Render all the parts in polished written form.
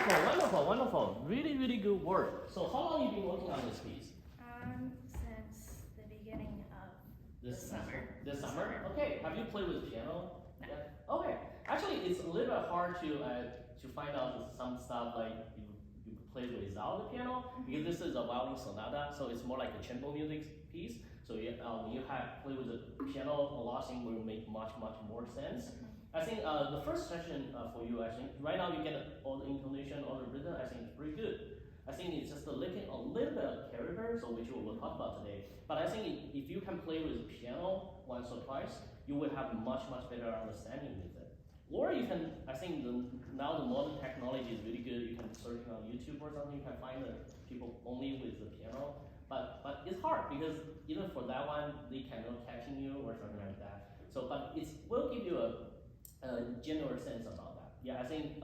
Wonderful, wonderful, wonderful. Really, really good work. So how long have you been working on this piece? Since the beginning of This summer. This summer? Okay. Have you played with piano? No. Yeah. Okay. Actually, it's a little bit hard to find out some stuff like you play without the piano because this is a violin sonata, so it's more like a chamber music piece. So when you have play with the piano, a lot of things will make much more sense. I think the first session for you, I think right now you get all the intonation, all the rhythm. I think it's pretty good. I think it's just lacking a little bit of character, so which we will talk about today. But I think if you can play with piano once or twice, you will have much better understanding with it. Or you can, I think now the modern technology is really good. You can search on YouTube or something. You can find the people only with the piano. But it's hard because even for that one, they cannot catching you or something like that. So, but it will give you a general sense about that. Yeah, I think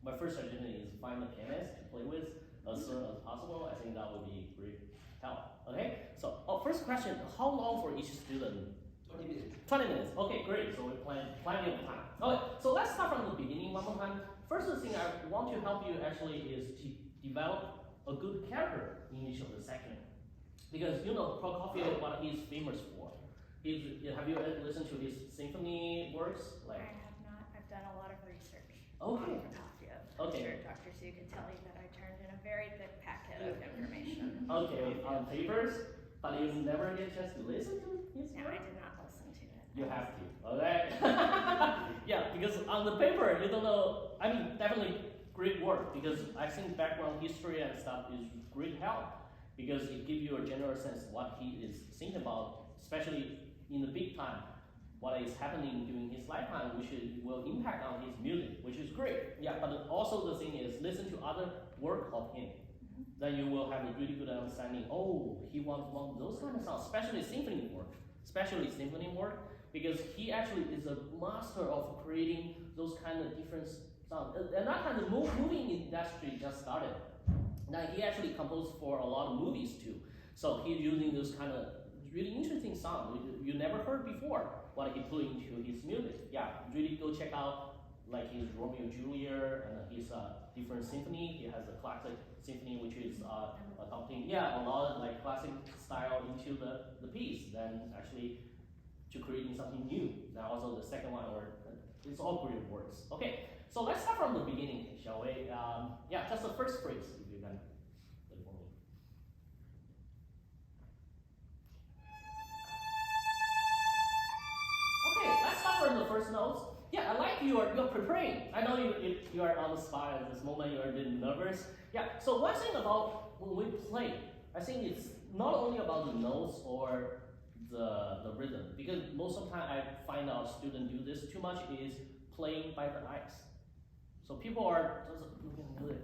my first suggestion is find a pianist to play with as soon as possible. I think that would be great help. Okay, so first question, how long for each student? 20 minutes. 20 minutes, okay, great, so we plan plenty of time. Okay, so let's start from the beginning one more time. First thing I want to help you actually is to develop a good character in each of the section. Because you know Prokofiev, what he's famous for. Have you ever listened to his symphony works? I have not. I've done a lot of research Okay. on Prokofiev. Okay. I'm sure Dr. Su could tell you that I turned in a very thick packet of information. Okay, on papers, but you never get a chance to listen to his No, work? I did not listen to it. You have to, alright? Yeah, because on the paper, you don't know, I mean, definitely great work, because I think background history and stuff is great help, because it gives you a general sense what he is thinking about, especially in the big time, what is happening during his lifetime, which will impact on his music, which is great. Yeah, but also the thing is, listen to other work of him. Then you will have a really good understanding. Oh, he wants those kind of sounds, especially symphony work, because he actually is a master of creating those kind of different sounds. And that kind of moving industry just started. Now he actually composed for a lot of movies too. So he's using those kind of really interesting sounds you never heard before. What he put into his music. Yeah, really go check out like his Romeo and Juliet and his different symphony. He has a classic symphony which is adopting a lot of like classic style into the piece. Then actually to creating something new. Now also the second one, or it's all great works. Okay, so let's start from the beginning, shall we? Just the first phrase, if you can play for me. Okay, let's start from the first notes. Yeah, I like you're preparing. I know you are on the spot at this moment. You're a bit nervous. Yeah. So one thing about when we play, I think it's not only about the notes or the rhythm, because most of the time I find out students do this too much is playing by the eyes. So people are just looking good.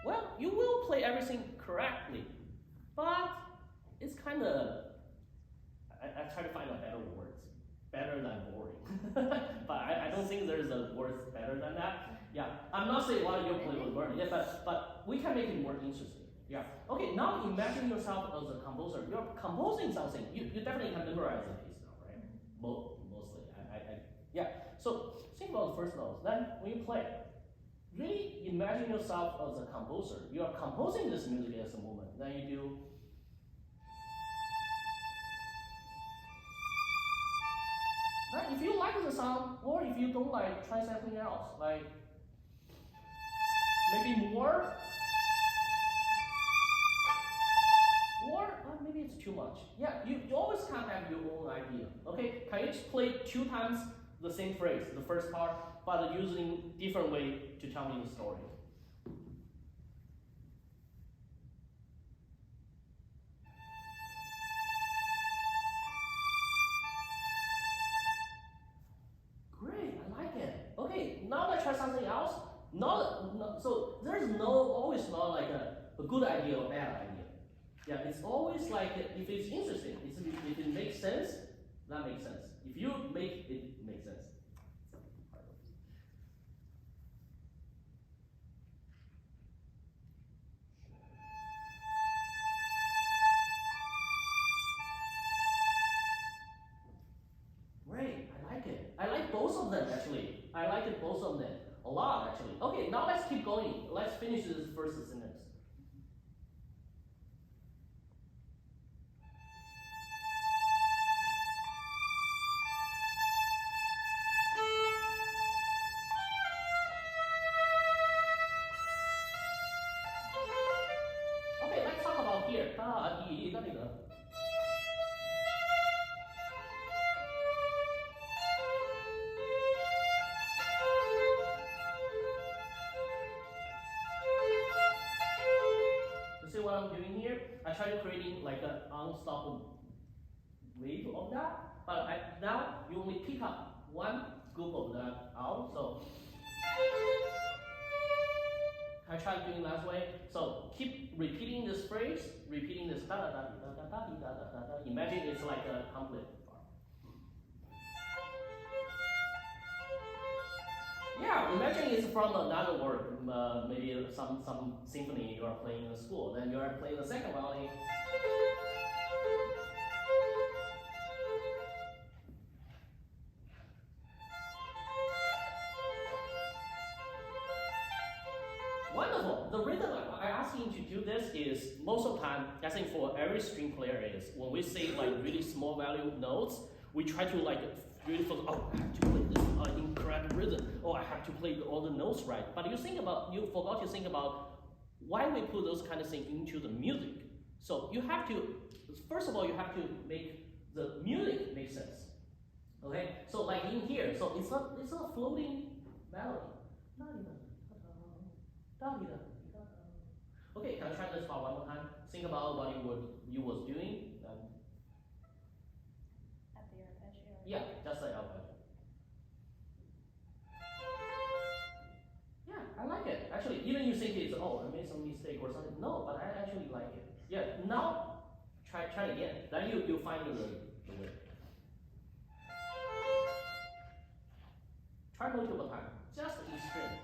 Well, you will play everything correctly, but it's kind of, I try to find a better words, better than boring. But I don't think there's a words better than that. Yeah, I'm not saying what you play was boring, but we can make it more interesting. Yeah. Okay, now imagine yourself as a composer. You're composing something. You definitely can memorize the piece now, right? Mostly. Yeah. So think about the first notes. Then when you play, really imagine yourself as a composer. You are composing this music at the moment. Then you do. Now, if you like the sound, or if you don't like, try something else. Like maybe more. Or maybe it's too much. Yeah, you always can have your own idea. Okay, can you play 2 times the same phrase, the first part, but using different way to tell me the story? Great, I like it. Okay, now let's try something else. So there's always not like a good idea or bad idea. Yeah, it's always like if it's interesting, if it makes sense, that makes sense. If you make it make sense. both of them actually. I like it both of them a lot actually. Okay, now let's keep going. Let's finish this first sentence. Okay, let's talk about here. Da, di, da, di, da. You see what I'm doing here? I try to creating like an unstoppable wave of that, but now you only pick up one scoop of that out. So I try doing that way. So keep repeating this phrase, repeating this da da da da da da da da da da. Imagine it's like a couplet. Yeah, imagine it's from another work, maybe some symphony you are playing in school. Then you are playing the second violin. Wonderful. The reason I ask you to do this is most of the time, I think for every string player is when we say like really small value notes, we try to like really focus. Oh, I have to play this in correct rhythm. Oh, I have to play all the notes right. But you forgot to think about why we put those kind of things into the music. So you have to, first of all, you have to make the music make sense. Okay. So like in here, so it's a floating melody. Okay, can I try this part one more time? Think about what you was doing. At the arpeggio. Yeah, just like arpeggio. Yeah, I like it. Actually, even you think it's I made some mistake or something. No, but I actually like it. Yeah, now try again. Then you find the way. Try multiple times. Just each string.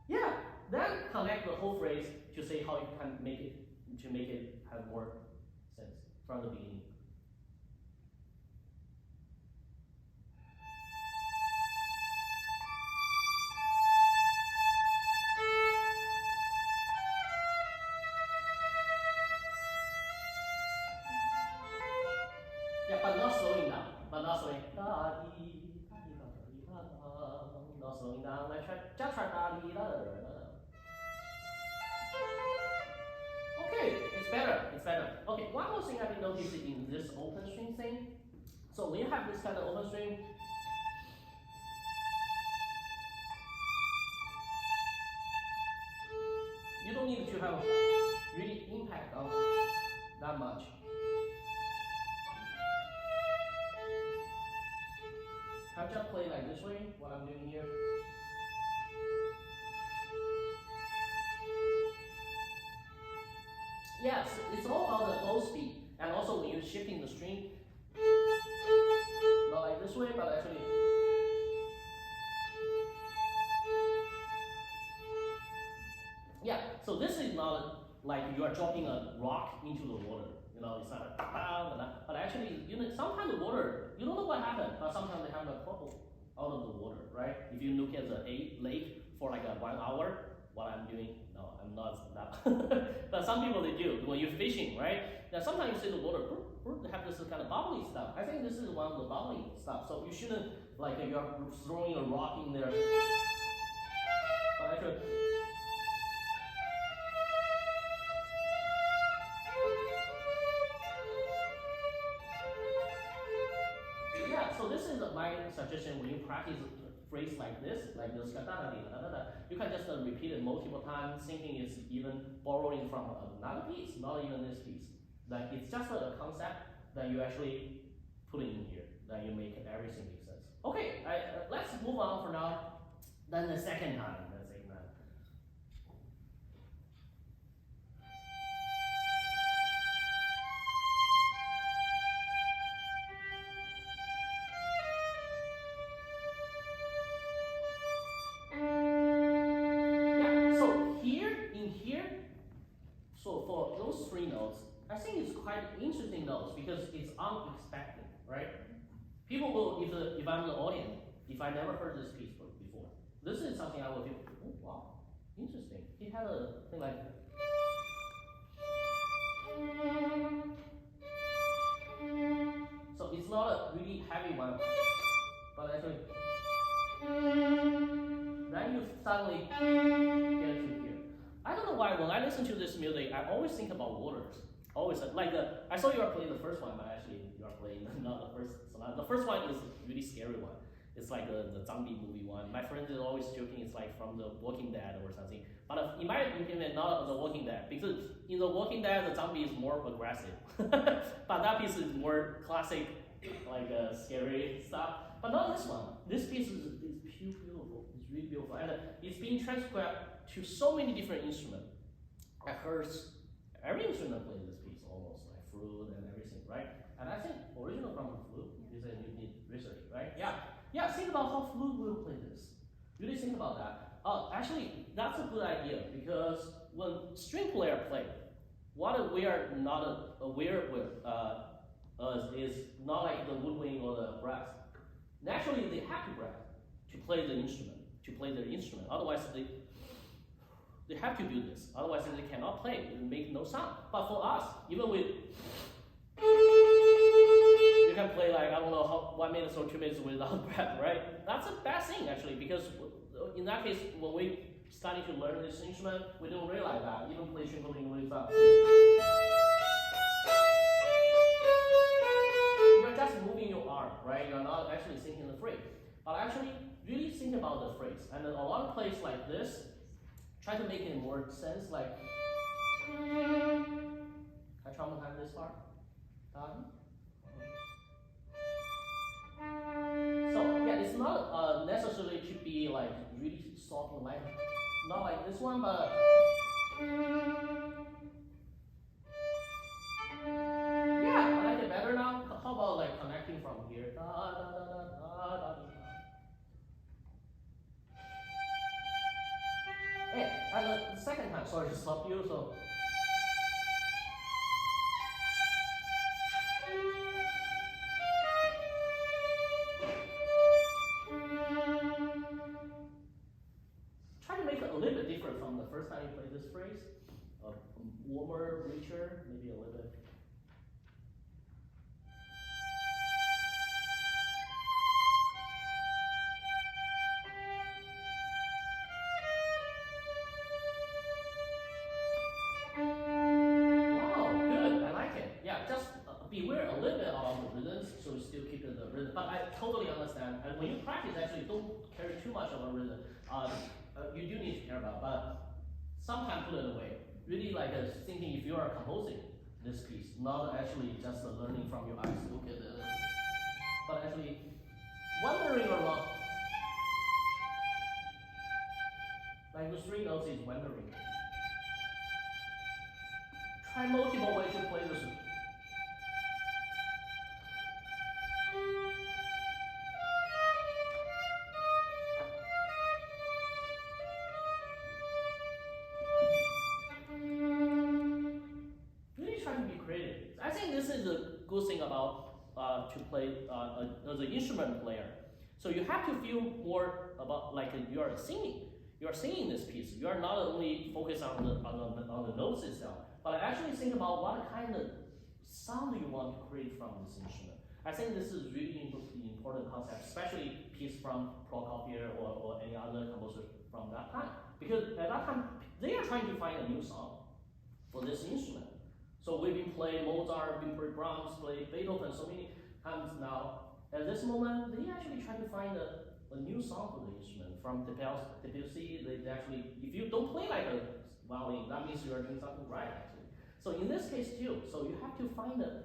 Yeah, then connect the whole phrase to say how you can make it have more sense from the beginning. Yeah, but not slowing down. Not slowing down. Let's just try da di da da da. Okay, it's better. Okay, one more thing I've been noticing in this open string thing. So when you have this kind of open string, you don't need to have really impact on that much. Can I just play like this way, what I'm doing here? Yes, it's all about the bow speed, and also when you're shifting the string, not like this way, but actually. Yeah, so this is not like you are dropping a rock into the water. It's not like but actually, sometimes the water, you don't know what happened, but sometimes they have a bubble out of the water, right? If you look at the lake for like 1 hour, what I'm doing, no, I'm not that. But some people they do when you're fishing, right? Now sometimes you see the water, they have this kind of bubbly stuff. I think this is one of the bubbly stuff. So you shouldn't like you're throwing a rock in there. But actually. So this is my suggestion when you practice a phrase like this, you can just repeat it multiple times, thinking it's even borrowing from another piece, not even this piece. Like it's just a concept that you actually put in here, that you make everything make sense. Okay, let's move on for now. Then the second time, So for those three notes, I think it's quite interesting though. knows because it's unexpected, right? People will, if I'm the audience, if I never heard this piece before, this is something I will feel, oh wow, interesting. He had a thing like, so it's not a really heavy one, but actually, then you suddenly get to here. I don't know why when I listen to this music, I always think about waters. Always like I saw you are playing the first one, but actually you are playing not the first sonata. The first one is a really scary one. It's like the zombie movie one. My friend is always joking it's like from The Walking Dead or something. But in my opinion, not The Walking Dead, because in The Walking Dead the zombie is more aggressive. But that piece is more classic, like scary stuff. But not this one. This piece is beautiful. It's really beautiful, and it's being transcribed to so many different instruments. I heard every instrument play this piece almost, like flute and everything, right? And I think original from the flute. You said you did research, right? Yeah. Think about how flute will play this. Really think about that. Actually, that's a good idea because when string player play, what we are not aware with is not like the woodwind or the brass. Naturally, they have to breath to play the instrument, Otherwise, they have to do this. Otherwise, they cannot play. It make no sound. But for us, even with you can play like I don't know how 1 minute or 2 minutes without breath, right? That's a bad thing actually because in that case, when we starting to learn this instrument, we don't realize that. Even play shrinking with that. You're just moving your arm, right? You're not actually thinking the phrase. But actually, really think about the phrase. And then a lot of plays like this, try to make it more sense. Like, I try to have this part. So yeah, it's not necessarily to be like really soft and light, not like this one, but yeah, I like it better now. How about like connecting from here? And the second time, sorry to stop you. So. Try to make it a little bit different from the first time you play this phrase. Warmer, richer, maybe a little bit. Beware a little bit about the rhythms, so you still keep the rhythm. But I totally understand. And when you practice, actually don't carry too much of a rhythm. You do need to care about, but sometimes put it away. Really like thinking if you are composing this piece, not actually just learning from your eyes, look at it, but actually wondering or not. Like the 3 notes is wondering. Try multiple ways to play this. Good thing about to play as an instrument player. So you have to feel more about like you are singing. You are singing this piece. You are not only focused on the notes itself, but actually think about what kind of sound you want to create from this instrument. I think this is really important concept, especially piece from Prokofiev or any other composer from that time. Because at that time, they are trying to find a new song for this instrument. So we've been playing Mozart, we've been playing Brahms, playing Beethoven so many times now. At this moment, they actually try to find a new song for the instrument. From Debussy, they actually, if you don't play like a violin, that means you are doing something right actually. So in this case too, so you have to find a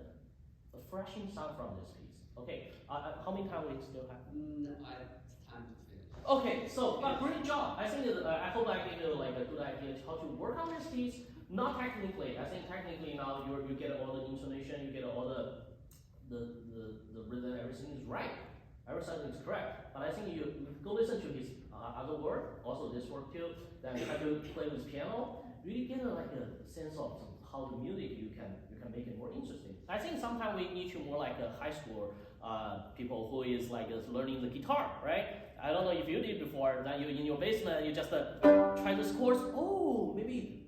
refreshing sound from this piece. Okay, how many time we still have? I have time to finish. Okay, so great job. I think that, I hope I gave you like a good idea how to work on this piece. Not technically. I think technically now you get all the intonation, you get all the rhythm, everything is right. Everything is correct. But I think you go listen to his other work, also this work too. Then try to play with piano. Really get like a sense of how the music you can make it more interesting. I think sometimes we need to more like a high school people who is like learning the guitar, right? I don't know if you did before. Then you in your basement, you just try the chords. Oh, maybe,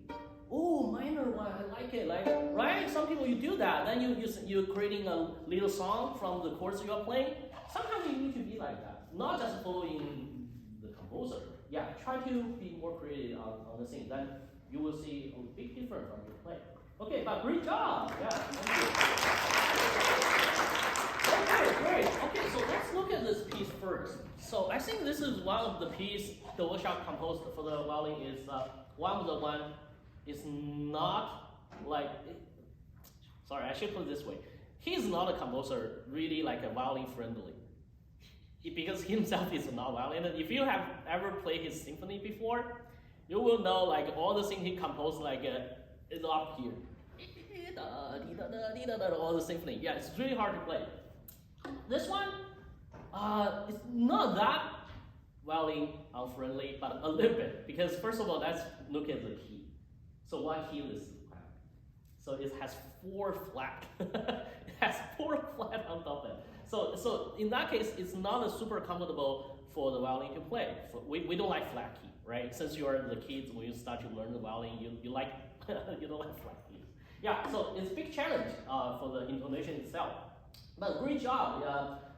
oh, minor one, I like it, like right. Some people you do that. Then you're creating a little song from the chords you are playing. Sometimes you need to be like that, not just following the composer. Yeah, try to be more creative on the thing. Then you will see a big difference from your play. Okay, but great job. Yeah, thank you. Okay, great. Okay, so let's look at this piece first. So I think this is one of the piece Dvorak composed for the violin is one of the one is not like. Sorry, I should put it this way. He's not a composer really like a violin friendly. Because he himself is not violin. If you have ever played his symphony before, you will know like all the things he composed like is up here. All the symphony. Yeah, it's really hard to play. This one, it's not that violin unfriendly, but a little bit. Because first of all, let's look at the key. So what key is flat? So it has 4 flat. It has 4 flat on top of it. So in that case, it's not super comfortable for the violin to play. We don't like flat key, right? Since you are the kids, when you start to learn the violin, you like you don't like flat keys. Yeah, so it's a big challenge for the intonation itself. But great job.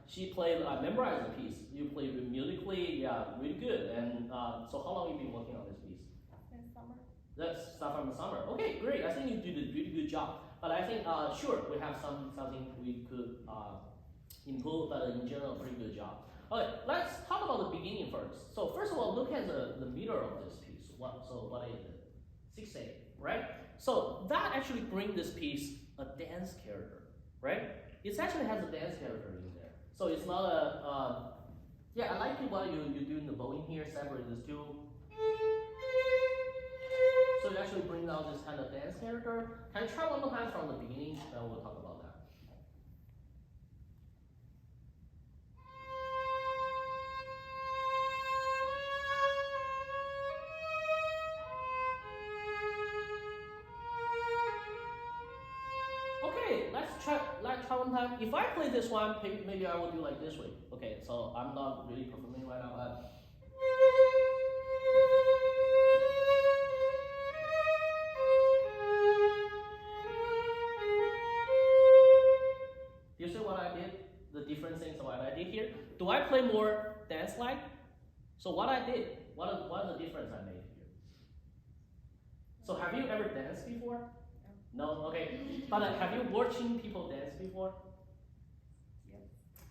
She played, memorized the piece. You played musically, yeah, really good. And so how long have you been working on this piece? Since summer. That's stuff from the summer. Okay, great. I think you did a really good job. But I think, sure, we have something we could improve, but in general, pretty good job. Okay, let's talk about the beginning first. So first of all, look at the middle of this piece. What is it? 6/8, right? So that actually brings this piece a dance character, right? It actually has a dance character in there. So it's not a, yeah, I like it what you do in the bowing here, separate these two. So it actually brings out this kind of dance character. Can you try one more time from the beginning? Then we'll talk about that. Okay, let's try one time. If I play this one, maybe I will do like this way. Okay, so I'm not really performing right now, but. You see what I did? The different things what I did here. Do I play more dance-like? So what I did, what is the difference I made here? So have you ever danced before? No? Okay. But have you watching people dance before? Yes.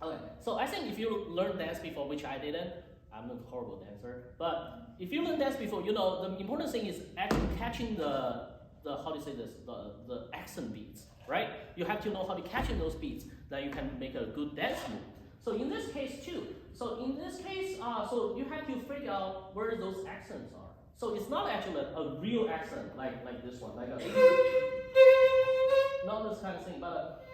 Okay. So I think if you learn dance before, which I didn't, I'm a horrible dancer. But if you learn dance before, you know the important thing is actually catching the how do you say this? The accent beats, right? You have to know how to catch in those beats, then you can make a good dance move. So in this case too. So in this case, so you have to figure out where those accents are. So it's not actually a real accent like this one, like a not this kind of thing, but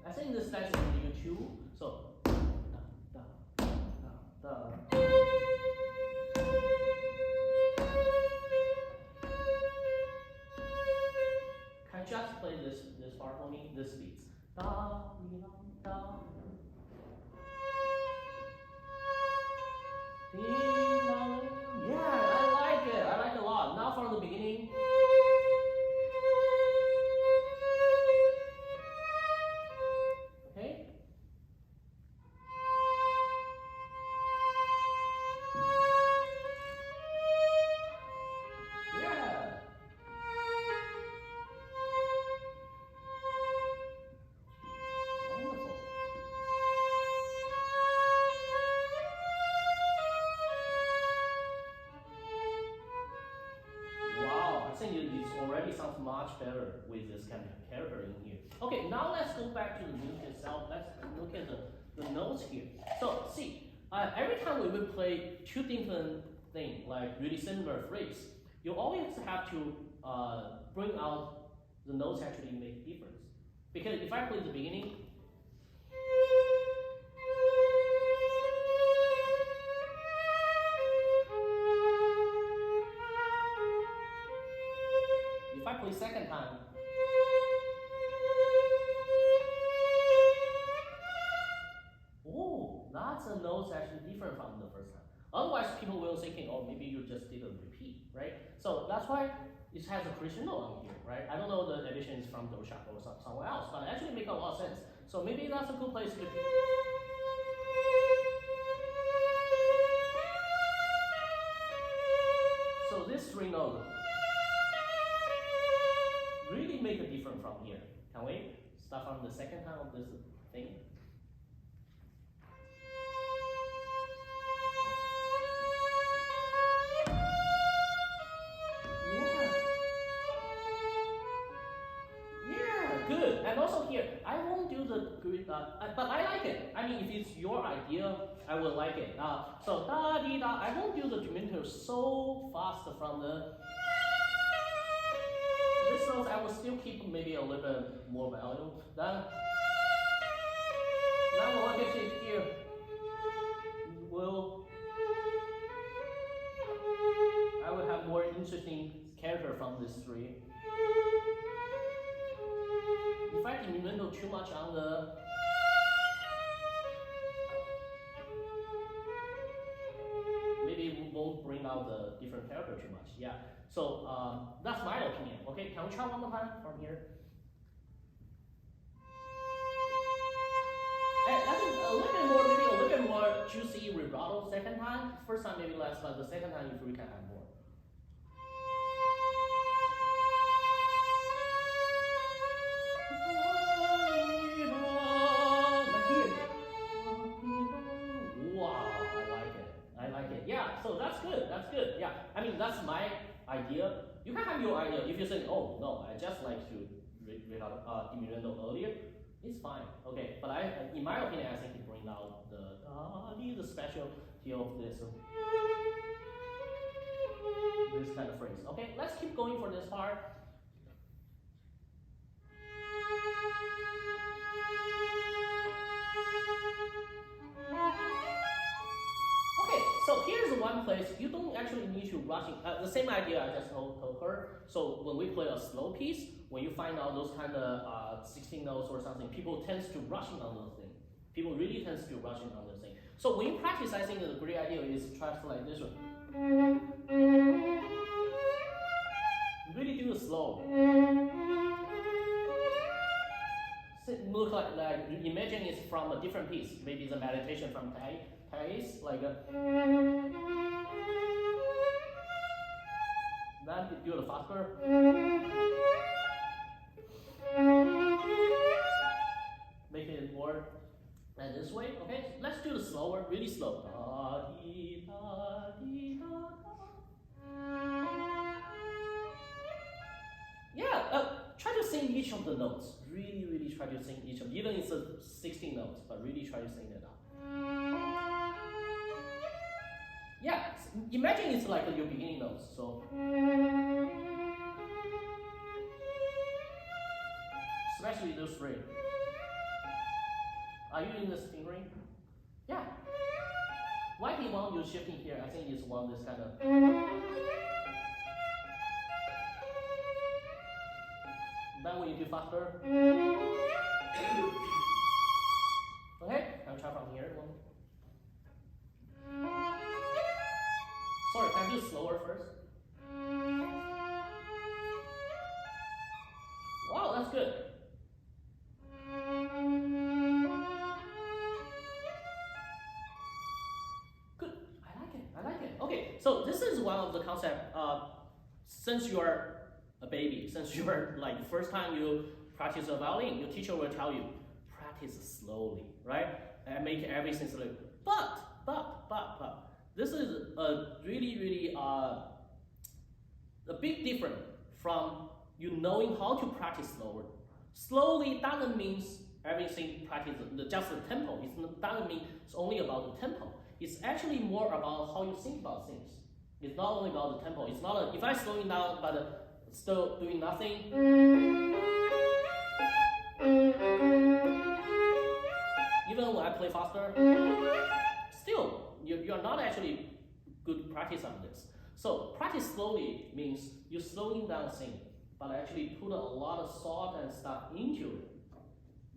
I think this dance is really too. So da, da, da, da. Can you just play this part for me? This beats. Da, da, da. Yeah, I like it. I like it a lot. Now from the beginning. Okay. Yeah. Wonderful. Wow, I think it already sounds much better with this kind of character in here. Okay, now let's go back to the music itself. Let's look at the notes here. So see, every time we will play 2 different things, like really similar phrase, you always have to bring out the notes actually make difference. Because if I play the beginning, second time. Oh, that's a note actually different from the first time. Otherwise, people will thinking, oh, maybe you just did a repeat, right? So that's why it has a crescendo on here, right? I don't know the edition is from Dvorak or somewhere else, but it actually makes a lot of sense. So maybe that's a good place to. So this three notes really make a difference from here. Can we start from the second time of this thing? Good. And also here, I won't do the good, but I like it. I mean, if it's your idea, I will like it. So da di da. I won't do the diminuendo so fast from the. This note I will still keep maybe a little bit more value. Then what I can see here I will have more interesting character from this three. If I diminuendo too much on the maybe we won't bring out the different character too much. Yeah. So that's my opinion. Okay, can we try one more time from here? And I think a little bit more juicy vibrato second time. First time maybe less, but the second time you really can add more. So that's good. That's good. Yeah. I mean, that's my idea. You can have your idea. If you say, oh no, I just like to diminuendo earlier, it's fine. Okay. But in my opinion, I think it brings out the specialty of this kind of phrase. Okay. Let's keep going for this part. So here's one place you don't actually need to rush in. The same idea I just told her. So when we play a slow piece, when you find out those kind of 16 notes or something, people tends to rushing on those things. People really tends to rushing on those things. So when you practice, I think the great idea is try to like this one. Really do it slow. Look like imagine it's from a different piece. Maybe it's a meditation from Thais, like a. Then do it faster. Make it more like this way. Okay, let's do it slower, really slow. Da, dee, da, dee, da, da. Yeah, try to sing each of the notes. Really, really try to sing each of, even if it's 16 notes, but really try to sing it out. Yeah, imagine it's like your beginning notes. So, especially those three. Are you in this fingering? Yeah. Why do you want you shifting here? I think it's one this kind of. Then when you do faster. Okay, I'll try from here. Sorry, can I do slower first? Wow, that's good. Good, I like it. Okay, so this is one of the concepts. Since you are a baby, since you are like the first time you practice a violin, your teacher will tell you, practice slowly, right? And make everything slow. But, this is a really a big difference from you knowing how to practice slower. Slowly doesn't mean everything practice just the tempo. It doesn't mean it's only about the tempo. It's actually more about how you think about things. It's not only about the tempo. It's not if I slowing down but still doing nothing. Even when I play faster, still you are not actually good practice on this. So practice slowly means you're slowing down things but actually put a lot of thought and stuff into it.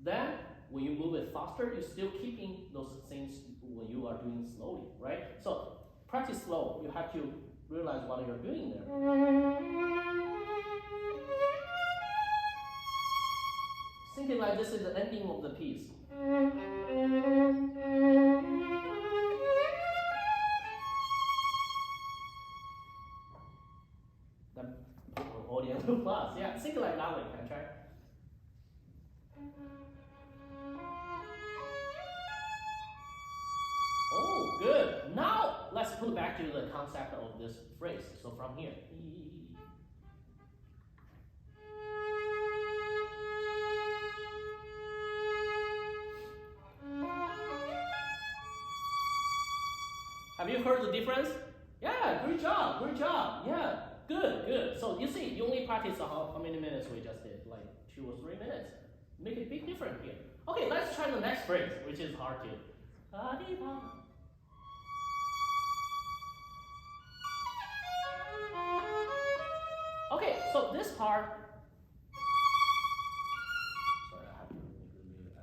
Then, when you move it faster, you're still keeping those things when you are doing slowly, right? So, practice slow. You have to realize what you're doing there. Thinking like this is the ending of the piece. Audience plus, yeah, think like that way, can I try? Oh, good. Now let's put back to the concept of this phrase. So from here. Have you heard the difference? Yeah, great job, yeah. Good. So you see, you only practice how many minutes we just did? Like 2 or 3 minutes. Make a big difference here. Okay, let's try the next phrase, which is hard to. Okay, so this part. Sorry, I have to make the music.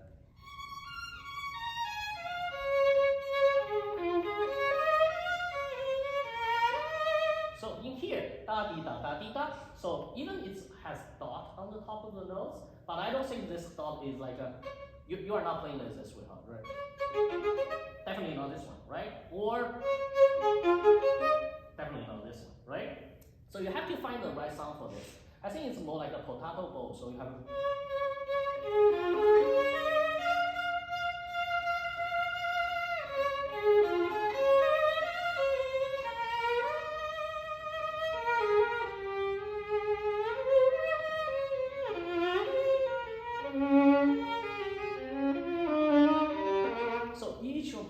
So in here, da di da da di da. So even it has dot on the top of the notes, but I don't think this dot is like a. You are not playing this way, right? Definitely not this one, right? Or definitely not this one, right? So you have to find the right sound for this. I think it's more like a potato bowl, so you have.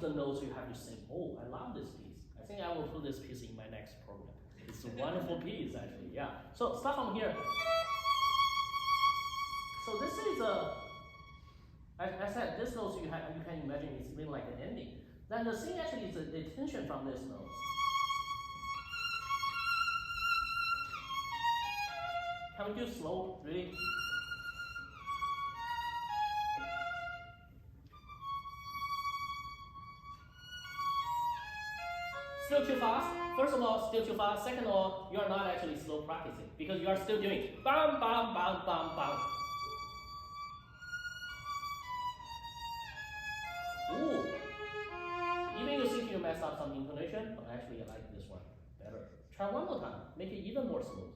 The notes you have to sing. Oh, I love this piece. I think I will put this piece in my next program. It's a wonderful piece, actually. Yeah. So start from here. So this is I said this note you can imagine it's been like an ending. Then the thing actually is the tension from this note. Can we do slow? Really? Still too fast. First of all, still too fast. Second of all, you are not actually slow practicing because you are still doing bam, bam, bam, bam, bam. Ooh. Even you think you messed up some intonation, but actually I like this one better. Try one more time. Make it even more smooth.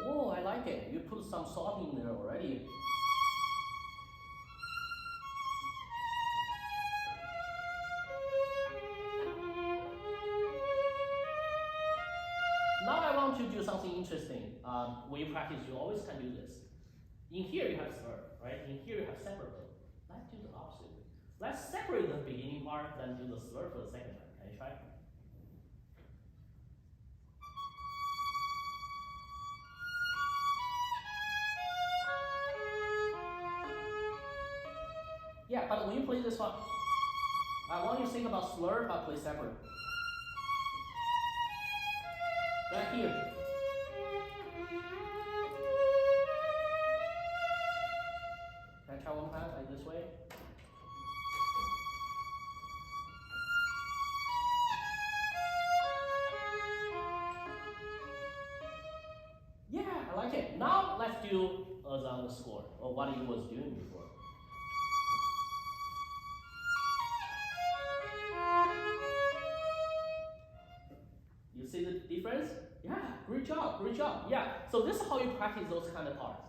Oh, I like it. You put some salt in there already. Now I want to do something interesting. When you practice, you always can do this. In here you have slur, right? In here you have separate. Let's do the opposite. Let's separate the beginning part, then do the slur for the second time. Can you try? Yeah, but when you play this one, I want you to think about slur, but play separate. Right here. Can I try one time, like this way? Yeah, I like it. Now let's do on the score, or what he was doing before. You see the difference? Yeah, great job. Yeah, so this is how you practice those kind of parts.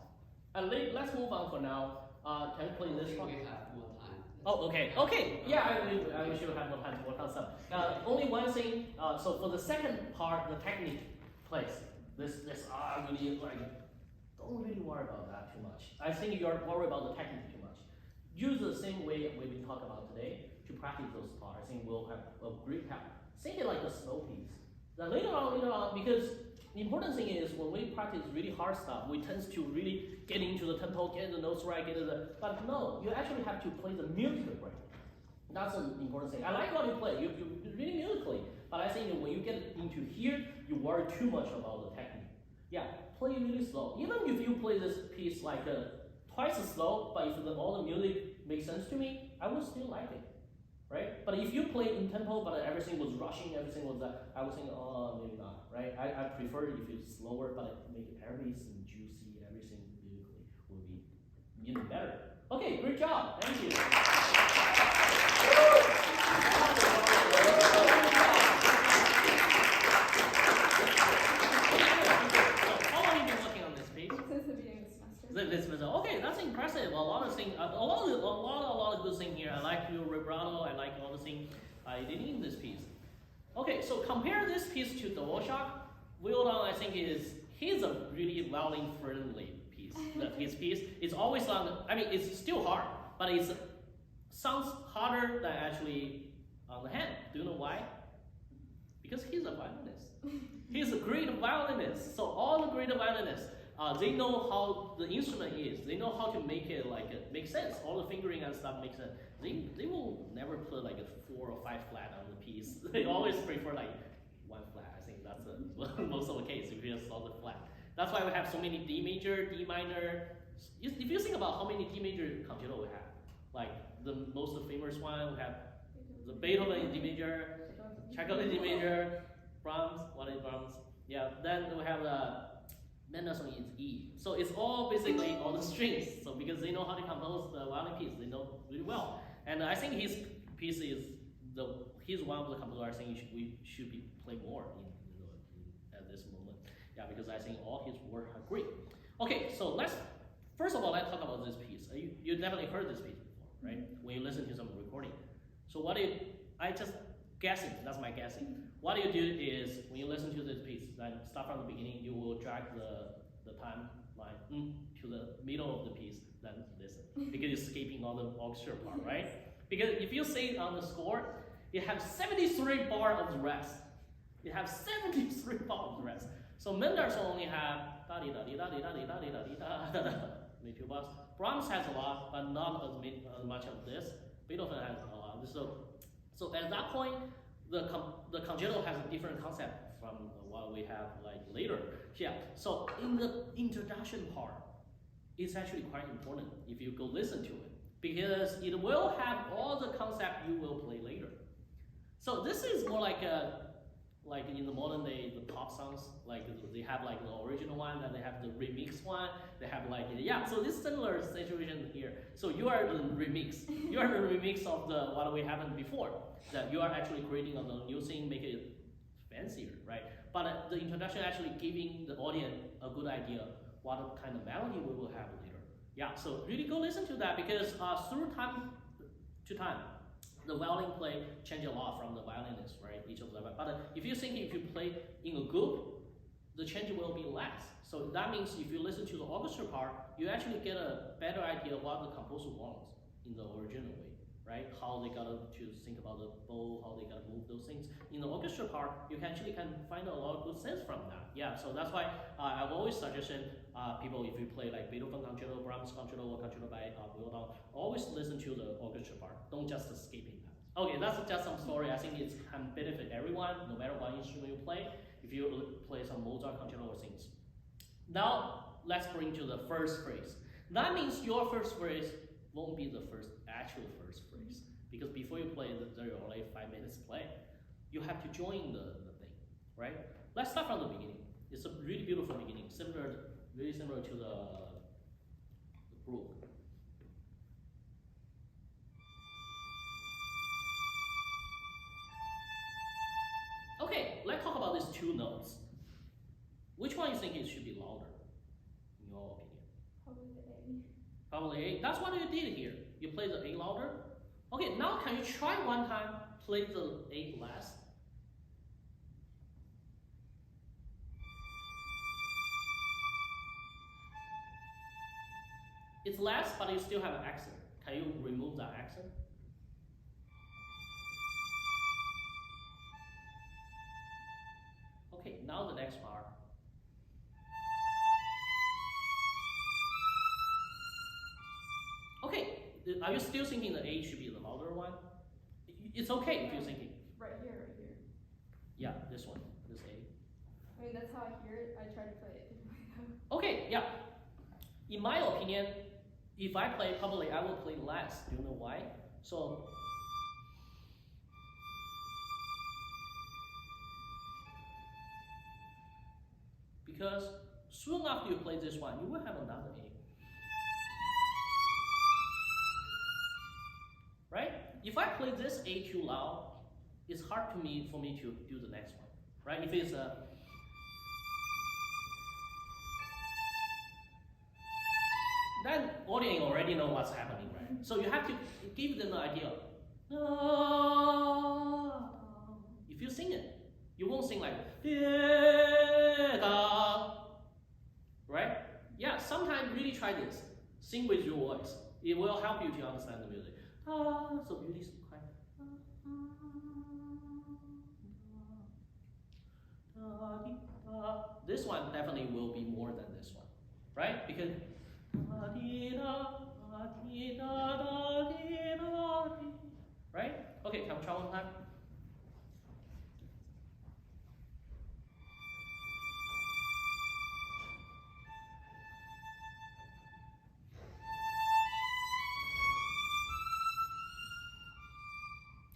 And let's move on for now. Can you play this one? We have more time. Oh, okay. Yeah, I wish you had more time to work on some. Only one thing. So for the second part, the technique place. This I really like. Don't really worry about that too much. I think you're worried about the technique too much. Use the same way we've been talking about today to practice those parts. I think will have a great help. Think it like a slow piece. Then later on, because the important thing is when we practice really hard stuff, we tend to really get into the tempo, get the notes right, but no, you actually have to play the music right. That's an important thing. I like what you play. You really musically, but I think when you get into here, you worry too much about the technique. Yeah, play really slow. Even if you play this piece like twice as slow, but if all the music makes sense to me, I will still like it, right? But if you play in tempo, but everything was rushing, everything was I would think, oh, maybe not, right? I prefer it if it's slower, but make it everything juicy, everything musically will be even better. Okay, great job. Thank you. Okay, that's impressive. A lot of things, a lot of good things here. I like your vibrato. I like all the things I did in this piece. Okay, so compare this piece to Dvorak. Vieuxtemps, I think he's a really violin friendly piece. His piece is always on. I mean, it's still hard, but it sounds harder than actually on the hand. Do you know why? Because he's a violinist. He's a great violinist. So all the great violinists. They know how the instrument is. They know how to make it make sense. All the fingering and stuff makes sense. They will never put like a 4 or 5 flat on the piece. They always prefer like 1 flat. I think that's most of the case if you just saw the flat. That's why we have so many D major, D minor. If you think about how many D major concerto we have, like the most famous one, we have the Beethoven in D major, Tchaikovsky in D major, Brahms. What is Brahms? Yeah. Then we have Mendelssohn is E. So it's all basically all the strings. So because they know how to compose the violin piece, they know really well. And I think his piece he's one of the composers I think we should be play more at this moment. Yeah, because I think all his work are great. Okay, so first of all let's talk about this piece. You definitely heard this piece before, right? When you listen to some recording. So I just guessing, that's my guessing. What you do is, when you listen to this piece, then start from the beginning, you will drag the timeline to the middle of the piece, then listen. Because you're skipping all the orchestra part, right? Because if you say on the score, you have 73 bar of the rest. You have 73 bar of the rest. So Mendelssohn only have da di da di da di da di da di da di da da da. Maybe 2 bars. Brahms has a lot, but not as much of this. Beethoven has a lot. So at that point, the concerto has a different concept from what we have like later. Yeah. So in the introduction part, it's actually quite important if you go listen to it, because it will have all the concept you will play later. So this is more like in the modern day, the pop songs, like they have like the original one, then they have the remix one, they have like, so this similar situation here. So you are the remix. You are the remix of what we happened before. That you are actually creating a new thing, make it fancier, right? But the introduction actually giving the audience a good idea what kind of melody we will have later. Yeah, so really go listen to that, because through time to time, the violin play change a lot from the violinist, right? Each of them. But if you play in a group, the change will be less. So that means if you listen to the orchestra part, you actually get a better idea of what the composer wants in the original way, right? How they gotta to think about the bow, how they gotta move those things. In the orchestra part, you actually can find a lot of good sense from that. Yeah, so that's why I've always suggested people, if you play like Beethoven concerto, Brahms concerto, or concerto by Vieuxtemps, always listen to the orchestra part. Don't just skipping that. Okay, that's just some story. I think it can benefit everyone, no matter what instrument you play. If you play some Mozart concerto or things. Now let's bring to the first phrase. That means your first phrase won't be the actual first phrase, because before you play, there are only 5 minutes play. You have to join the thing, right? Let's start from the beginning. It's a really beautiful beginning, very similar to the brook. Okay, let's talk about these 2 notes. Which one you think it should be louder, in your opinion? Probably the A. Probably A. That's what you did here. You play the A louder. Okay, now can you try one time, play the A less? It's less, but you still have an accent. Can you remove that accent? Okay, now the next part. Okay, are you still thinking the A should be the louder one? It's okay if you're thinking. Right here. Yeah, this one, this A. I mean, that's how I hear it. I try to play it differently though. Okay, yeah. In my opinion, if I play probably I will play less. Do you know why? So because soon after you play this one, you will have another A. Right? If I play this A too loud, it's hard for me to do the next one. Right? If it's a then audience already know what's happening, right? So you have to give them the idea. If you sing it, you won't sing like right? Yeah, sometimes really try this. Sing with your voice. It will help you to understand the music. So really quiet. This one definitely will be more than this one, right? Because right? Okay, can we try one time?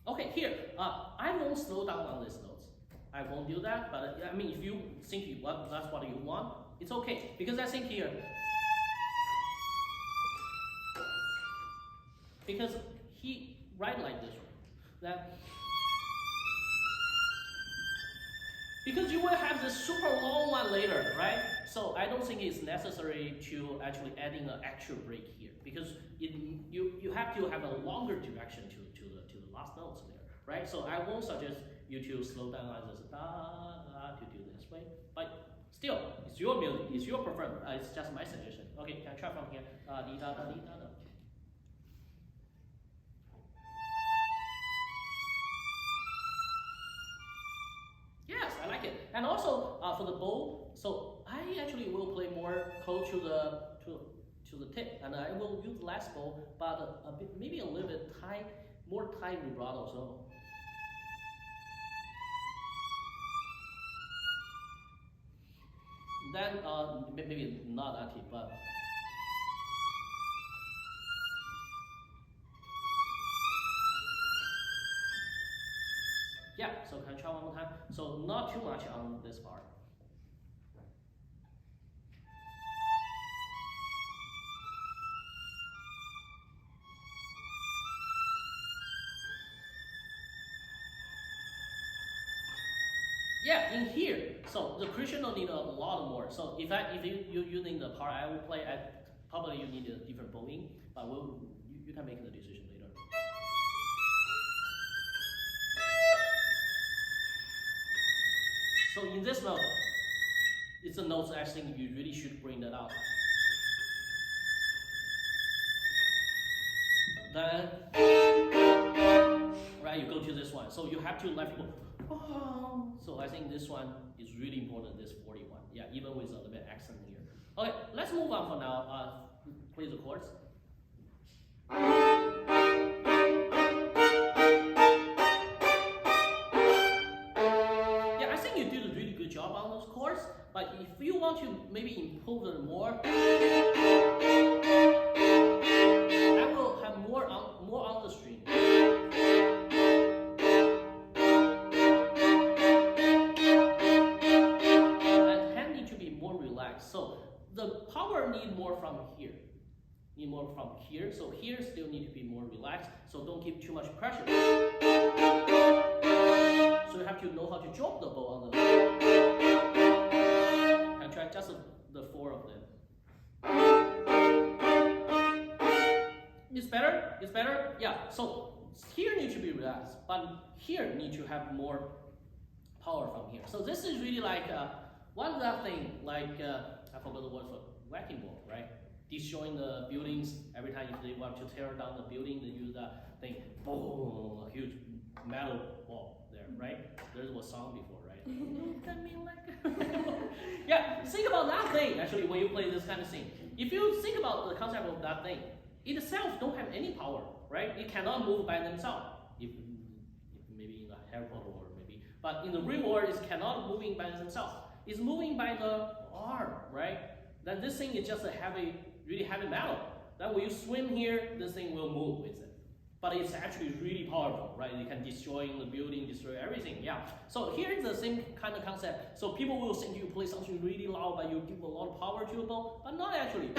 Okay, here, I won't slow down on these notes. I won't do that, but I mean, if you think that's what you want, it's okay. Because I think here, because he write like this, that because you will have this super long one later, right? So I don't think it's necessary to actually adding an actual break here, because you have to have a longer direction to the last notes there, right? So I won't suggest you to slow down on this to do this way, but still, it's your music, it's your preference. It's just my suggestion. Okay, can I try from here? Di da da di da da. Yes, I like it. And also for the bow, so I actually will play more close to the tip, and I will use less bow, but a bit, maybe a little bit more tight vibrato. So then maybe not that deep, but yeah. So can I try one more time? So not too much on this part. Yeah, in here, so the crescendo need a lot more. So if you using the part I will play at, probably you need a different bowing, but you can make the decision later. So in this note, it's a note I think you really should bring that out. Then, right, you go to this one. So you have to let people. So I think this one is really important, this 41. Yeah, even with a little bit accent here. Okay, let's move on for now. Play the chords. Yeah, I think you did a really good job on those chords, but if you want to maybe improve it more, I will have more on the string. So the power need more from here. So here still need to be more relaxed. So don't give too much pressure. So you have to know how to drop the bow on the. And try just the four of them. It's better. It's better. Yeah. So here need to be relaxed, but here need to have more power from here. So this is really like. One other thing, like I forgot the word for wrecking ball, right? Destroying the buildings every time if they want to tear down the building, they use that thing, boom, a huge metal ball there, right? There was a song before, right? Yeah, think about that thing actually when you play this kind of thing. If you think about the concept of that thing, it itself don't have any power, right? It cannot move by themselves. If maybe in the Harry Potter world, maybe. But in the real world, it cannot moving by themselves. It's moving by the arm, right? Then this thing is just a heavy, really heavy metal. Then when you swim here, this thing will move with it. But it's actually really powerful, right? You can destroy the building, destroy everything, yeah. So here is the same kind of concept. So people will think you play something really loud, but you give a lot of power to your bow, but not actually.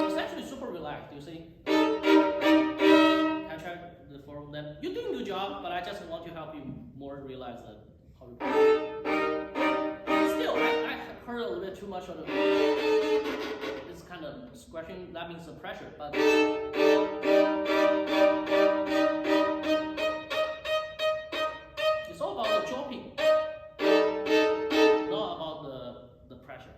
It's actually super relaxed, you see? Can I try the four of them? You're doing a good job, but I just want to help you more realize that how you play. Still, I heard a little bit too much of the this kind of scratching, that means the pressure, but it's all about the chopping, not about the pressure.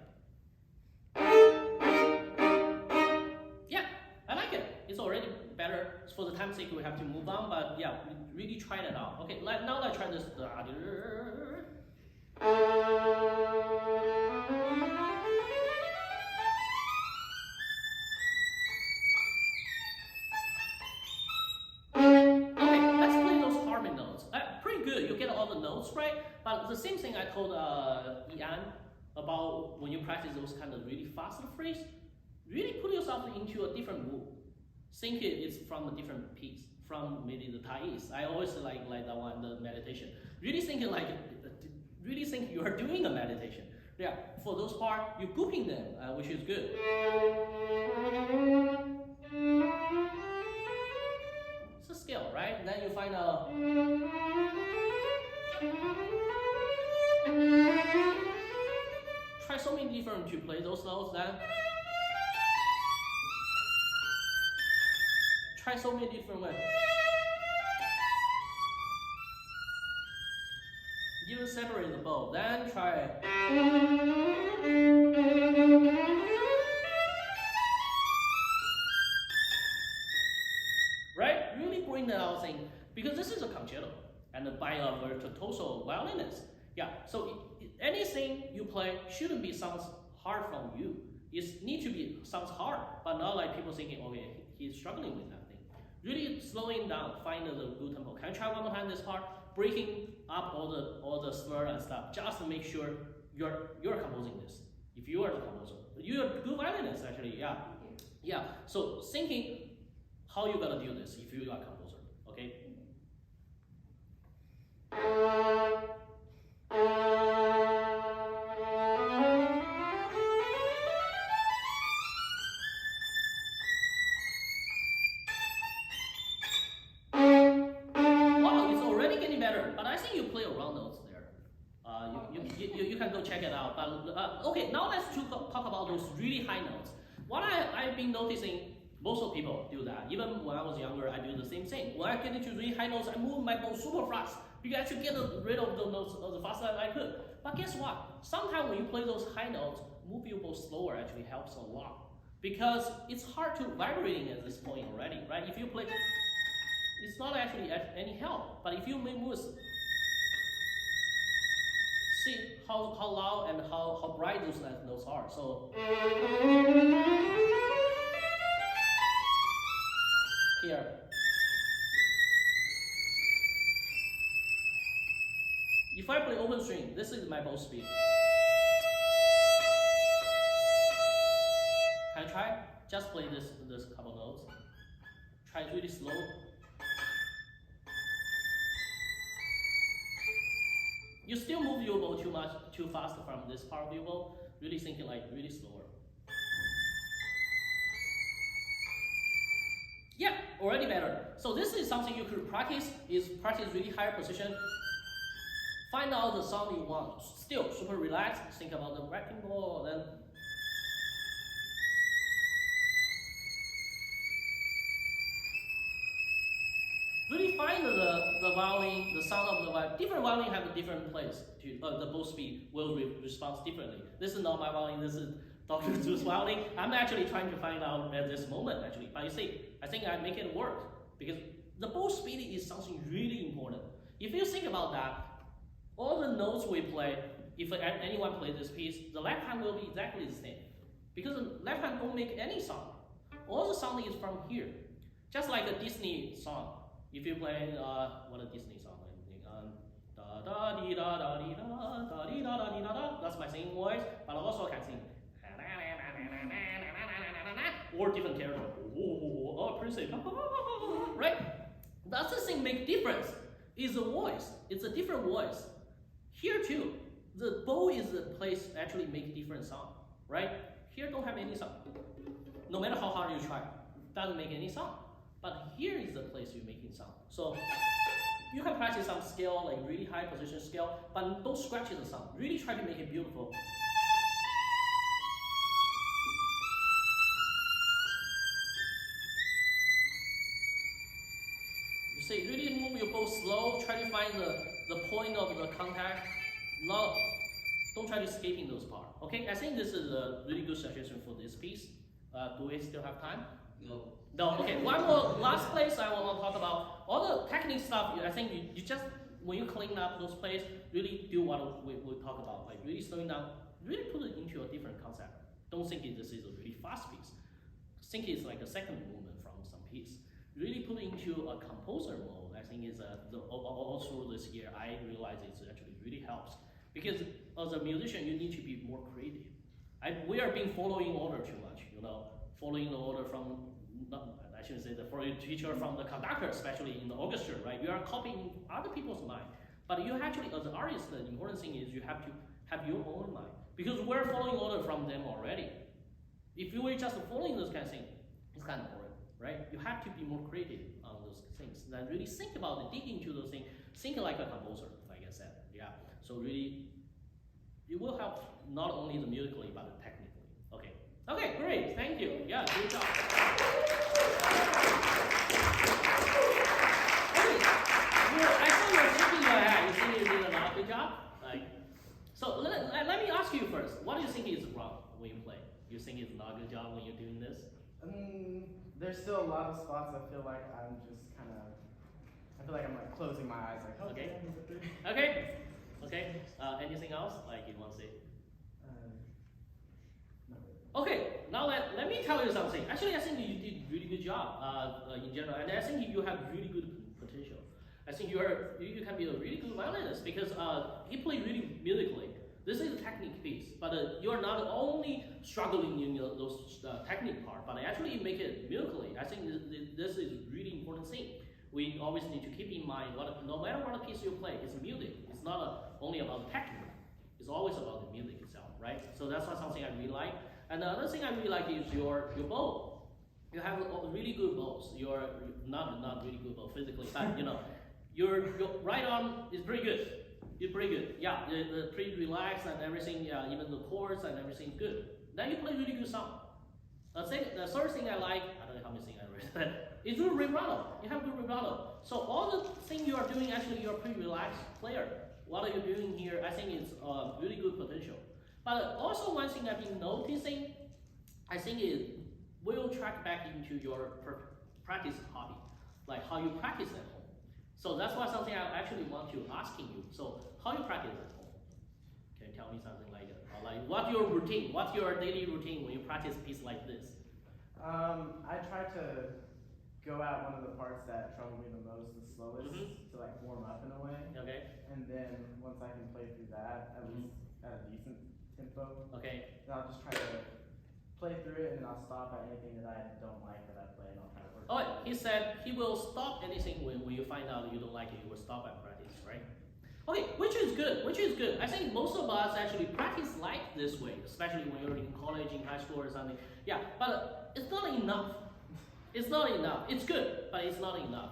Yeah, I like it. It's already better. For the time's sake, we have to move on, but yeah, really try that out. Okay, now let's try this. Right? But the same thing I told Yian about when you practice those kind of really fast phrase, really put yourself into a different mood. Think it's from a different piece, from maybe the Thais. I always like that one, the meditation. Really think you are doing a meditation. Yeah, for those parts, you're grouping them, which is good. It's a skill, right? Then you find out. Try so many different to play those notes, then try so many different ways. Even separate the bow, then try. Right? Really bring that out thing, because this is a concerto. And by a virtuoso violinist. Yeah, so anything you play shouldn't be sounds hard from you. It needs to be sounds hard, but not like people thinking, okay, he's struggling with that thing. Really slowing down, find the good tempo. Can you try one more time this part? Breaking up all the slur and stuff, just to make sure you're composing this. If you are the composer, you're a good violinist actually. Yeah, yeah. So thinking how you're gonna do this if you are a composer. Okay. Wow, it's already getting better, but I think you play around notes there. You can go check it out. But okay, now let's talk about those really high notes. What I've been noticing, most of people do that. Even when I was younger, I do the same thing. When I get into really high notes, I move my bow super fast. You actually get rid of the notes as fast as I could. But guess what? Sometimes when you play those high notes, move your bow slower actually helps a lot. Because it's hard to vibrating at this point already, right? If you play, it's not actually any help. But if you move, see how loud and how bright those notes are. So here. If I play open string, this is my bow speed. Can I try? Just play this couple notes. Try it really slow. You still move your bow too fast from this part of your bow. Really thinking like really slower. Yeah, already better. So this is something you could practice. Is practice really higher position. Find out the sound you want. Still super relaxed. Think about the wrecking ball, then really find the violin, the sound of the violin. Different violin have a different place. The bow speed will respond differently. This is not my violin. This is Dr. Zhu's violin. I'm actually trying to find out at this moment actually. But you see, I think I make it work because the bow speed is something really important. If you think about that. All the notes we play, if anyone plays this piece, the left hand will be exactly the same. Because the left hand don't make any sound. All the sound is from here. Just like a Disney song. If you play what a Disney song, da da dee da da dee da da dee da da dee da da. That's my singing voice, but also I can sing or different character. Oh, princess, right? That's the thing. Make difference. Is a voice. It's a different voice. Here too, the bow is the place actually make different sound, right? Here don't have any sound. No matter how hard you try, doesn't make any sound. But here is the place you're making sound. So you can practice some scale, like really high position scale, but don't scratch the sound. Really try to make it beautiful. You see, really move your bow slow. Try to find the point of the contact. Don't try to escaping those parts. Okay, I think this is a really good suggestion for this piece. Do we still have time? No. No, okay. One more last place I want to talk about. All the technique stuff, I think you just, when you clean up those places, really do what we talk about. Like really slowing down, really put it into a different concept. Don't think this is a really fast piece. Think it's like a second movement from some piece. Really put it into a composer mode. I think is all through this year, I realize it actually really helps. Because as a musician, you need to be more creative. We are being following order too much, following the order from, I shouldn't say the following teacher from the conductor, especially in the orchestra, right? You are copying other people's mind. But you actually, as an artist, the important thing is you have to have your own mind. Because we're following order from them already. If you were just following those kind of things, it's kind of boring, right? You have to be more creative on those things. Then really think about it, dig into those things, think like a composer, like I said, yeah. So really, it will help not only the musically, but technically. Okay. Okay, great, thank you. Yeah, good job. Okay, I saw you're shaking your head. You think you did a lot good job? So let me ask you first. What do you think is wrong when you play? You think it's not a good job when you're doing this? There's still a lot of spots I feel like I'm just kind of, I feel like I'm like closing my eyes, like, Okay. Okay. Okay. Anything else like you want to say? No. Okay, now let me tell you something. Actually, I think you did a really good job in general, and I think you have really good potential. I think you can be a really good violinist because he plays really musically. This is a technique piece, but you are not only struggling in those technique part, but actually make it musically. I think this is really important thing. We always need to keep in mind no matter what piece you play, it's music. It's not only about the technique. It's always about the music itself, right? So that's something I really like. And the other thing I really like is your bow. You have really good bows. You're not really good bow physically, but your right arm is pretty good. You're pretty good. Yeah, the pretty relaxed and everything. Yeah, even the chords and everything good. Then you play really good sound. The third thing I like, I don't know how many things I read, is your vibrato. You have good vibrato. So all the things you are doing, actually, you're a pretty relaxed player. What are you doing here? I think it's really good potential. But also one thing I've been noticing, I think it will track back into your practice hobby, like how you practice at home. So that's why something I actually want to asking you. So how you practice at home? Can you tell me something like what's your routine? What's your daily routine when you practice a piece like this? I try to go at one of the parts that trouble me the most, the slowest, to like warm up in a way. Okay. And then once I can play through that, at least at a decent tempo, Okay. then I'll just try to play through it, and then I'll stop at anything that I don't like that I play, and I'll try to work. Oh, he said he will stop anything when you find out you don't like it. You will stop and practice, right? Okay, which is good. I think most of us actually practice like this way, especially when you're in college, in high school or something. Yeah, but it's not enough. It's not enough. It's good, but it's not enough.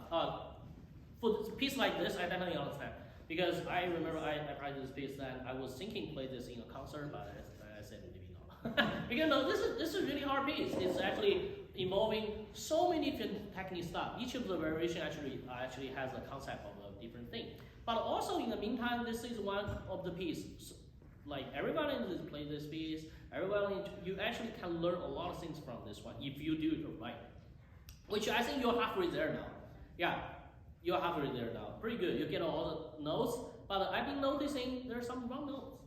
For a piece like this, I definitely understand. Because I remember I practiced this piece, and I was thinking play this in a concert, but I said maybe not. Because no, this is a really hard piece. It's actually involving so many different technique stuff. Each of the variation actually has a concept of a different thing. But also in the meantime, this is one of the pieces. Like everybody play this piece, you actually can learn a lot of things from this one if you do it right. Which I think you're halfway there now. Yeah, you're halfway there now. Pretty good. You get all the notes, but I've been noticing there's some wrong notes.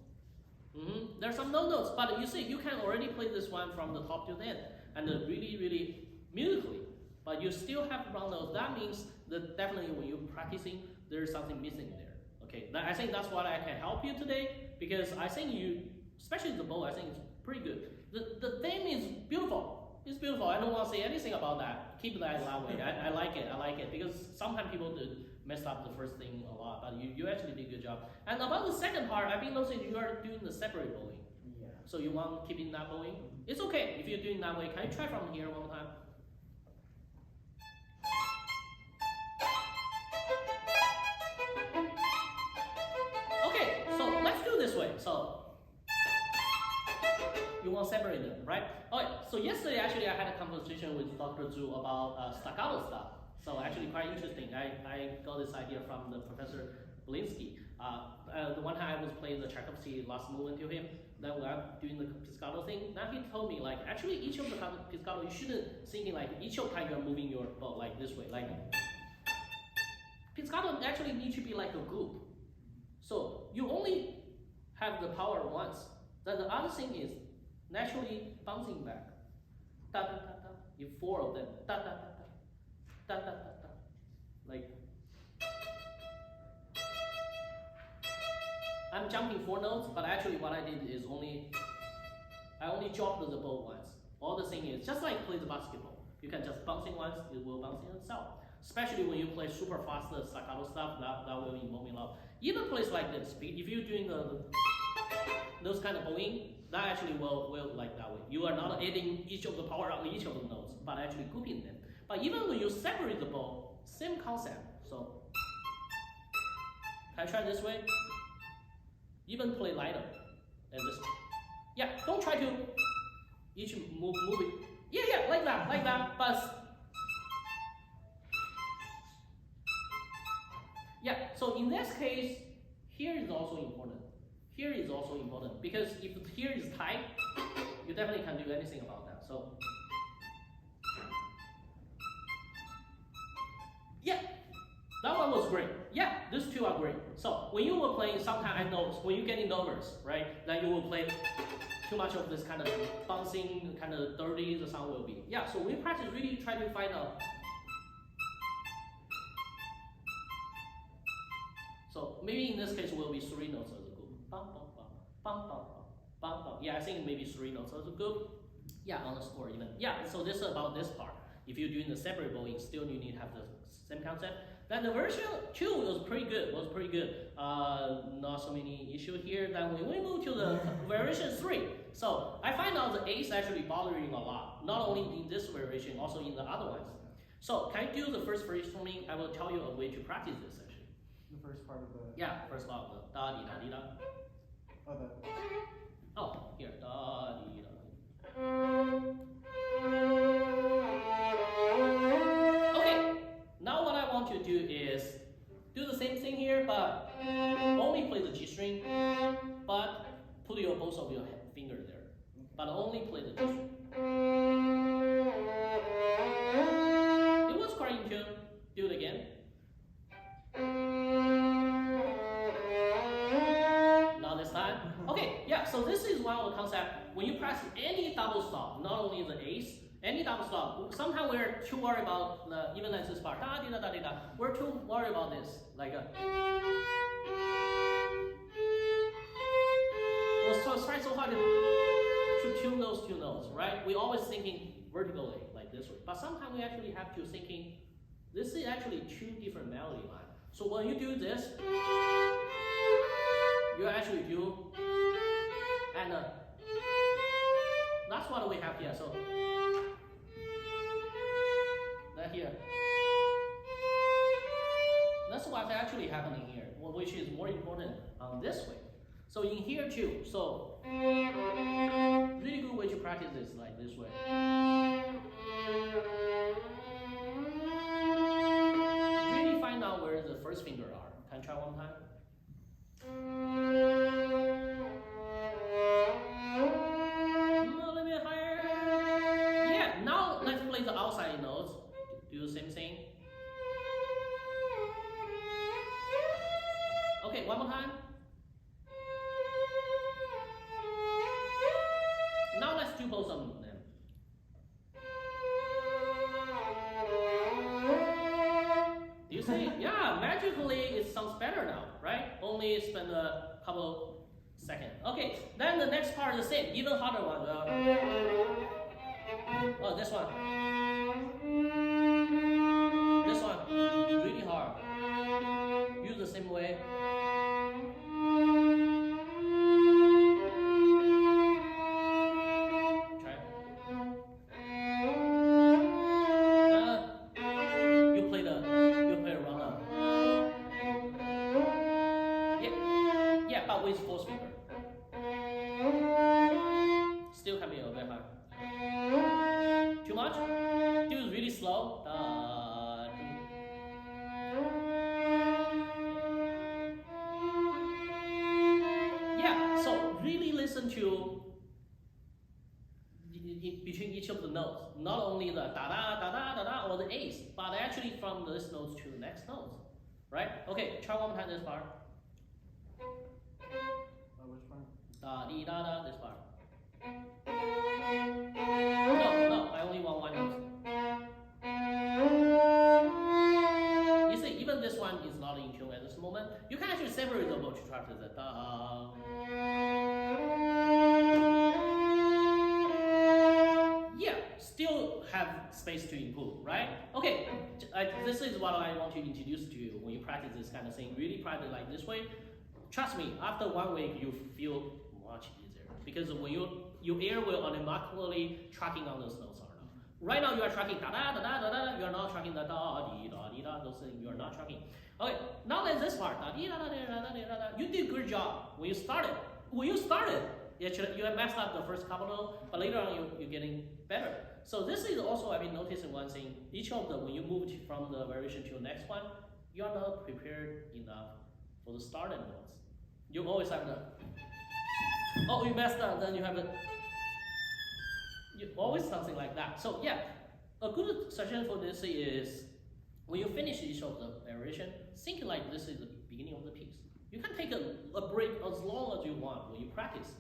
There's some no notes, but you see, you can already play this one from the top to the end, and really, really musically. but you still have round notes. That means that definitely when you're practicing, there's something missing there. Okay, I think that's what I can help you today, because I think you, especially the bow, I think it's pretty good. The theme is beautiful. It's beautiful. I don't want to say anything about that. Keep that way. I like it. I like it, because sometimes people do mess up the first thing a lot, but you actually did a good job. And about the second part, I've been noticing you are doing the separate bowing. Yeah. So you want keeping that bowing? It's okay if you're doing that way. Can you try from here one more time? Okay, so let's do this way. So you want to separate them, right? Okay, so yesterday actually I had a conversation with Dr. Zhu about staccato stuff. So actually quite interesting. I got this idea from the Professor Belinsky. The one time I was playing the Tchaikovsky last movement to him, then when I'm doing the pizzicato thing, now he told me like actually each of the pizzicato you shouldn't thinking like each of time you're moving your bow like this way, like pizzicato actually need to be like a group. So you only have the power once. Then the other thing is naturally bouncing back. Da da da da. You four of them. Da da da da. Da da da da. Like I'm jumping 4 notes, but actually what I did is I only dropped the bow once. All the thing is just like play the basketball. You can just bouncing once, it will bounce in itself. Especially when you play super fast staccato stuff, that will involve me a lot. Even plays like this, if you're doing those kind of bowing, that actually will like that way. You are not adding each of the power on each of the notes, but actually grouping them. But even when you separate the bow, same concept. So can I try this way? Even play lighter and this. Yeah, don't try to each move it. Yeah, like that. But yeah, so in this case, here is also important. Here is also important because if here is tight, you definitely can't do anything about that. So yeah. That one was great. Yeah, these two are great. So when you were playing, sometimes I know when you're getting nervous, right, then you will play too much of this kind of bouncing, kind of dirty the sound will be. Yeah, so we practice really try to find out. So maybe in this case will be 3 notes as a group. Bum, bum, bum, bum, bum, bum, bum, bum. Yeah, I think maybe 3 notes as a group. Yeah, on the score even. Yeah, so this is about this part. If you're doing the separate bowing, still you need to have the same concept. Then the version 2 was pretty good. Not so many issues here. Then when we move to the version 3, so I find out the A's actually bothering a lot. Not only in this variation, also in the other ones. So can you do the first phrase for me? I will tell you a way to practice this actually. The first part of the. Yeah, first part of the da di da di da. Oh, the. Oh, here da di da. Okay, now what I want you to do is do the same thing here, but only play the G string, but put both of your finger there, but only play the G string. It was quite in tune. Do it again. Not this time. Okay, yeah. So this is one of the concepts. When you press any double stop, not only the A's, any double stop. Sometimes we're too worried about even like this part. Da, di, da, da, di, da. We're too worried about this. Like we'll try so hard to tune those 2 notes, right? We're always thinking vertically like this way. But sometimes we actually have to thinking. This is actually 2 different melody lines. So when you do this, you actually do, and that's what we have here. So that here, that's what's actually happening here, which is more important on this way. So in here too. So really good way to practice this like this way. Really find out where the first finger are. Can you try one time? A little bit higher. Yeah, now let's play the outside notes. Do the same thing. Okay, one more time. Now let's do both of them. only spend a couple seconds. Okay, then the next part is the same, even harder one. Oh, this one. This one, really hard. Use the same way. Try. You play a round up. Yeah, but with fourth finger. Still can be a bit hard. Too much? Do it really slow. Yeah, so really listen to between each of the notes. Not only the da da da da da da or the A's, but actually from this note to the next note. Right? Okay, try one more time this part. Which part? Da dee da da, this part. No, I only want one note. You see, even this one is not in tune at this moment. You can actually separate the both to try to the da. Yeah, still have space to improve, right? Okay, this is what I want to introduce to you when you practice this kind of thing. Really practice like this way. Trust me, after 1 week, you feel much easier because when your ear will automatically tracking on those notes. Right now you are tracking da da da da da da. You are not tracking the da dee da dee da. Those things you are not tracking. Okay, now there's this part da dee da da da da da da. You did a good job when you started. Actually, you have messed up the first couple notes, but later on you're getting better. So this is also I've been noticing one thing. Each of the when you move from the variation to the next one, you are not prepared enough for the started notes. You always have the you messed up. Then you have the. You always something like that. So yeah, a good suggestion for this is when you finish each of the variation, think like this is the beginning of the piece. You can take a break as long as you want when you practice.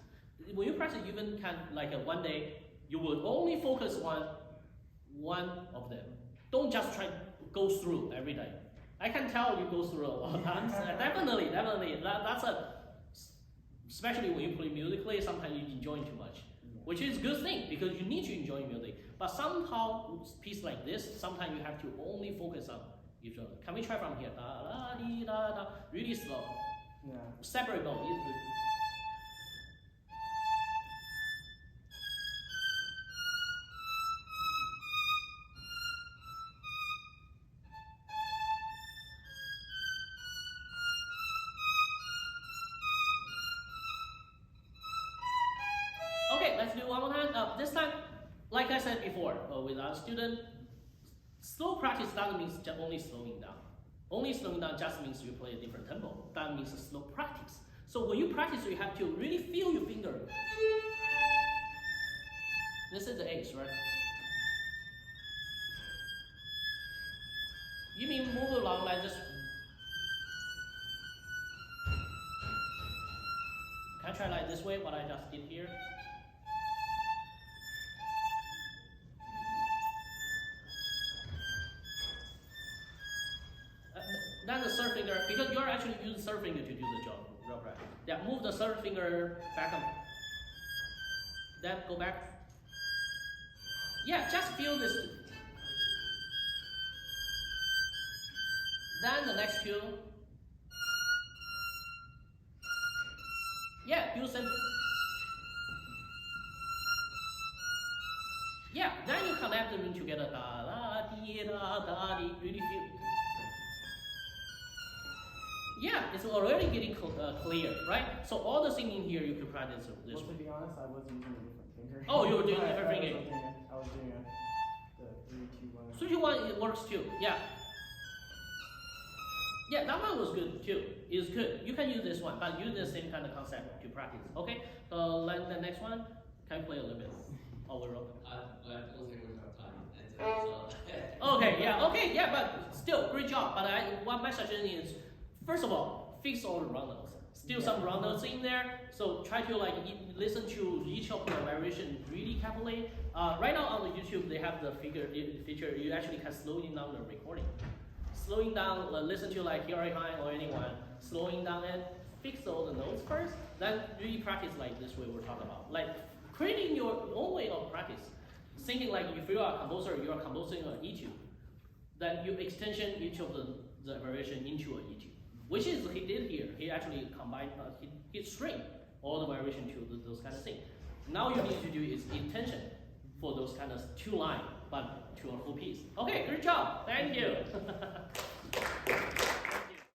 When you practice, you even can like one day you will only focus on one of them. Don't just try to go through every day. I can tell you go through a lot of times. Definitely. That's especially when you play musically, sometimes you enjoy too much. Which is a good thing because you need to enjoy music. But somehow, piece like this, sometimes you have to only focus on each other. Can we try from here? Da da dee da da. Really slow. Yeah. Separate both. Okay, let's do one more time. This time, like I said before, with our student, slow practice doesn't mean just only slowing down. Only slowing down just means you play a different tempo. That means a slow practice. So when you practice, you have to really feel your finger. This is the A's, right? You mean move along like this? Can I try like this way, what I just did here? Then the third finger, because you're actually using third finger to do the job, real right? Yeah, move the third finger back up. Then go back. Yeah, just feel this. Then the next cue. Yeah, do some. Yeah, then you connect them together. Da da dee da da dee. Really feel. Yeah, it's already getting clear, right? So all the singing here you can practice this Well, to way. be honest, I was using a different finger. Oh, you were doing a different finger. I was doing the 3, 2, 1. 3, 2, 1, it works too. Yeah. Yeah, that one was good too. It's good. You can use this one, but use the same kind of concept to practice. Okay. So then the next one, can you play a little bit? Oh, we're up. I don't think we have time. So. Okay. Yeah. But still, great job. But what my suggestion is, first of all, fix all the round notes. Still some round notes in there. So try to like listen to each of the variations really carefully. Right now on the YouTube, they have the feature. You actually can slow down the recording. Slowing down, listen to like Here I Am or anyone. Slowing down it, fix all the notes first, then really practice like this way we're talking about. Like creating your own way of practice. Thinking like if you are a composer, you are composing an etude, then you extension each of the variation into an etude, which is he did here. He actually combined, he string all the variation to those kind of things. Now you need to do is intention for those kind of 2 lines, but to a whole piece. Okay, good job. Thank you.